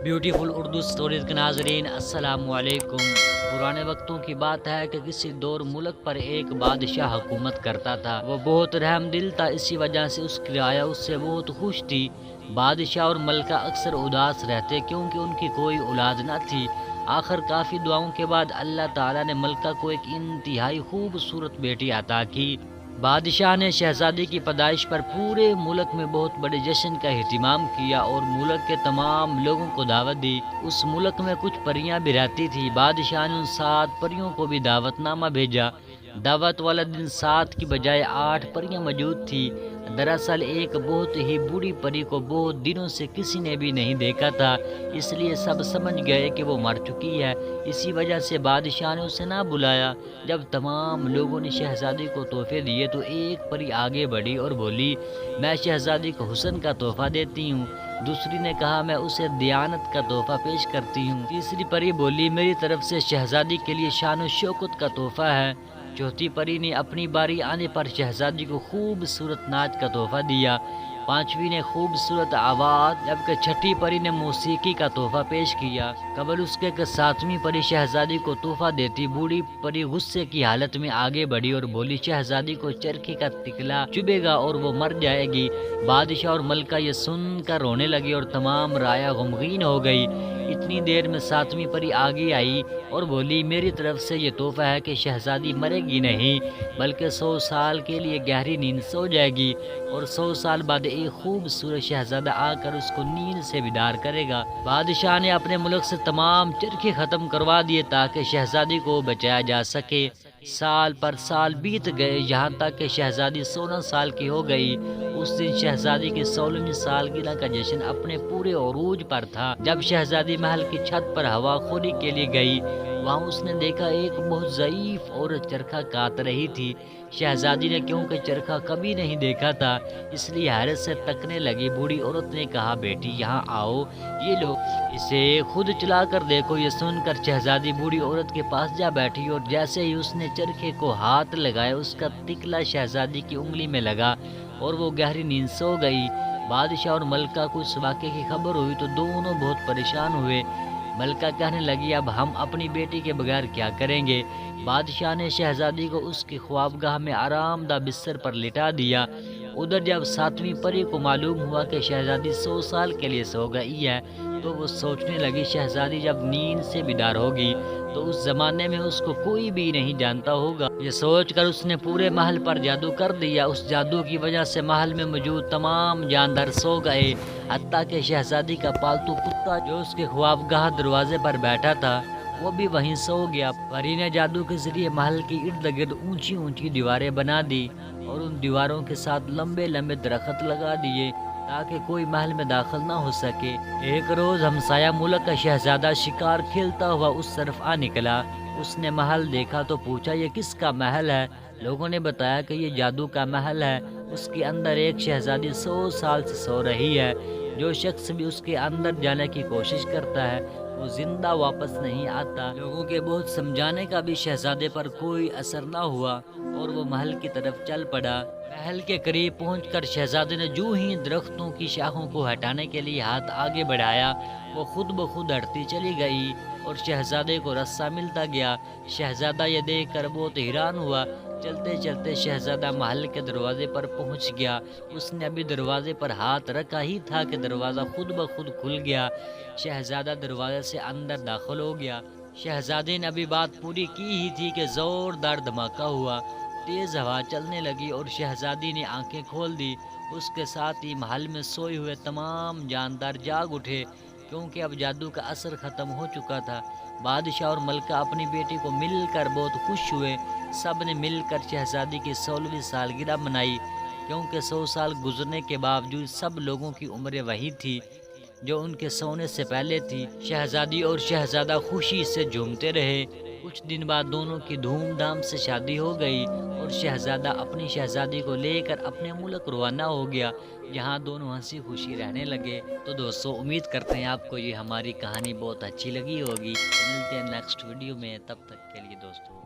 Beautiful Urdu stories کے ناظرین السلام علیکم۔ پرانے وقتوں کی بات ہے کہ کسی دور ملک پر ایک بادشاہ حکومت کرتا تھا۔ وہ بہت رحم دل تھا، اسی وجہ سے اس کی رعایا اس سے بہت خوش تھی۔ بادشاہ اور ملکہ اکثر اداس رہتے کیونکہ ان کی کوئی اولاد نہ تھی۔ آخر کافی دعاؤں کے بعد اللہ تعالیٰ نے ملکہ کو ایک انتہائی خوبصورت بیٹی عطا کی۔ بادشاہ نے شہزادی کی پیدائش پر پورے ملک میں بہت بڑے جشن کا اہتمام کیا اور ملک کے تمام لوگوں کو دعوت دی۔ اس ملک میں کچھ پریاں بھی رہتی تھی۔ بادشاہ نے ان 7 پریوں کو بھی دعوت نامہ بھیجا۔ دعوت والا دن 7 کی بجائے 8 پریاں موجود تھی۔ دراصل ایک بہت ہی بوڑھی پری کو بہت دنوں سے کسی نے بھی نہیں دیکھا تھا، اس لیے سب سمجھ گئے کہ وہ مر چکی ہے۔ اسی وجہ سے بادشاہ نے اسے نہ بلایا۔ جب تمام لوگوں نے شہزادی کو تحفے دیے تو ایک پری آگے بڑھی اور بولی، میں شہزادی کو حسن کا تحفہ دیتی ہوں۔ دوسری نے کہا، میں اسے دیانت کا تحفہ پیش کرتی ہوں۔ تیسری پری بولی، میری طرف سے شہزادی کے لیے شان و شوکت کا تحفہ ہے۔ چوتھی پری نے اپنی باری آنے پر شہزادی کو خوبصورت ناچ کا تحفہ دیا۔ پانچویں نے خوبصورت آواز، جبکہ چھٹی پری نے موسیقی کا تحفہ پیش کیا۔ قبل اس کے کہ 7ویں پری شہزادی کو تحفہ دیتی، بوڑھی پری غصے کی حالت میں آگے بڑھی اور بولی، شہزادی کو چرخے کا ٹکلا چبھے گا اور وہ مر جائے گی۔ بادشاہ اور ملکہ یہ سن کر رونے لگے اور تمام رعایا غمگین ہو گئی۔ اتنی دیر میں 7ویں پری آگے آئی اور بولی، میری طرف سے یہ تحفہ ہے کہ شہزادی مرے گی نہیں بلکہ 100 سال کے لیے گہری نیند سو جائے گی اور 100 سال بعد ایک خوبصورت شہزادہ آ کر اس کو نیند سے بیدار کرے گا۔ بادشاہ نے اپنے ملک سے تمام چرخے ختم کروا دیے تاکہ شہزادی کو بچایا جا سکے۔ سال پر سال بیت گئے، یہاں تک کہ شہزادی 16 سال کی ہو گئی۔ اس دن شہزادی کی 16ویں سالگرہ کا جشن اپنے پورے عروج پر تھا۔ جب شہزادی محل کی چھت پر ہوا خوری کے لیے گئی، وہاں اس نے دیکھا ایک بہت ضعیف عورت چرخہ کاٹ رہی تھی۔ شہزادی نے کیونکہ چرخہ کبھی نہیں دیکھا تھا اس لیے حیرت سے تکنے لگی۔ بوڑھی عورت نے کہا، بیٹی یہاں آؤ، یہ لو، اسے خود چلا کر دیکھو۔ یہ سن کر شہزادی بوڑھی عورت کے پاس جا بیٹھی اور جیسے ہی اس نے چرخے کو ہاتھ لگایا، اس کا ٹکلا شہزادی کی انگلی میں لگا اور وہ گہری نیند سو گئی۔ بادشاہ اور ملکہ کو اس واقعے کی خبر ہوئی تو دونوں بہت پریشان ہوئے۔ ملکہ کہنے لگی، اب ہم اپنی بیٹی کے بغیر کیا کریں گے؟ بادشاہ نے شہزادی کو اس کی خوابگاہ میں آرام دہ بستر پر لٹا دیا۔ ادھر جب 7ویں پری کو معلوم ہوا کہ شہزادی 100 سال کے لیے سو گئی ہے تو وہ سوچنے لگی، شہزادی جب نیند سے بیدار ہوگی تو اس زمانے میں اس کو کوئی بھی نہیں جانتا ہوگا۔ یہ سوچ کر اس نے پورے محل پر جادو کر دیا۔ اس جادو کی وجہ سے محل میں موجود تمام جاندار سو گئے، حتیٰ کہ شہزادی کا پالتو کتا جو اس کے خوابگاہ دروازے پر بیٹھا تھا وہ بھی وہیں سو گیا۔ پری نے جادو کے ذریعے محل کی ارد گرد اونچی اونچی دیواریں بنا دی اور ان دیواروں کے ساتھ لمبے لمبے درخت لگا دیے تاکہ کوئی محل میں داخل نہ ہو سکے۔ ایک روز ہمسایہ ملک کا شہزادہ شکار کھیلتا ہوا اس طرف آ نکلا۔ اس نے محل دیکھا تو پوچھا، یہ کس کا محل ہے؟ لوگوں نے بتایا کہ یہ جادو کا محل ہے، اس کے اندر ایک شہزادی 100 سال سے سو رہی ہے۔ جو شخص بھی اس کے اندر جانے کی کوشش کرتا ہے وہ زندہ واپس نہیں آتا۔ لوگوں کے بہت سمجھانے کا بھی شہزادے پر کوئی اثر نہ ہوا اور وہ محل کی طرف چل پڑا۔ محل کے قریب پہنچ کر شہزادے نے جو ہی درختوں کی شاخوں کو ہٹانے کے لیے ہاتھ آگے بڑھایا، وہ خود بخود ہٹتی چلی گئی اور شہزادے کو رستہ ملتا گیا۔ شہزادہ یہ دیکھ کر بہت حیران ہوا۔ چلتے چلتے شہزادہ محل کے دروازے پر پہنچ گیا۔ اس نے ابھی دروازے پر ہاتھ رکھا ہی تھا کہ دروازہ خود بخود کھل گیا۔ شہزادہ دروازے سے اندر داخل ہو گیا۔ شہزادے نے ابھی بات پوری کی ہی تھی کہ زوردار دھماکہ ہوا، تیز ہوا چلنے لگی اور شہزادی نے آنکھیں کھول دی۔ اس کے ساتھ ہی محل میں سوئے ہوئے تمام جاندار جاگ اٹھے کیونکہ اب جادو کا اثر ختم ہو چکا تھا۔ بادشاہ اور ملکہ اپنی بیٹی کو مل کر بہت خوش ہوئے۔ سب نے مل کر شہزادی کی 16ویں سالگرہ منائی کیونکہ 100 سال گزرنے کے باوجود سب لوگوں کی عمریں وہی تھی جو ان کے سونے سے پہلے تھی۔ شہزادی اور شہزادہ خوشی سے جھومتے رہے۔ کچھ دن بعد دونوں کی دھوم دھام سے شادی ہو گئی اور شہزادہ اپنی شہزادی کو لے کر اپنے ملک روانہ ہو گیا، جہاں دونوں ہنسی خوشی رہنے لگے۔ تو دوستو، امید کرتے ہیں آپ کو یہ ہماری کہانی بہت اچھی لگی ہوگی۔ ملتے ہیں نیکسٹ ویڈیو میں، تب تک کے لیے دوستو۔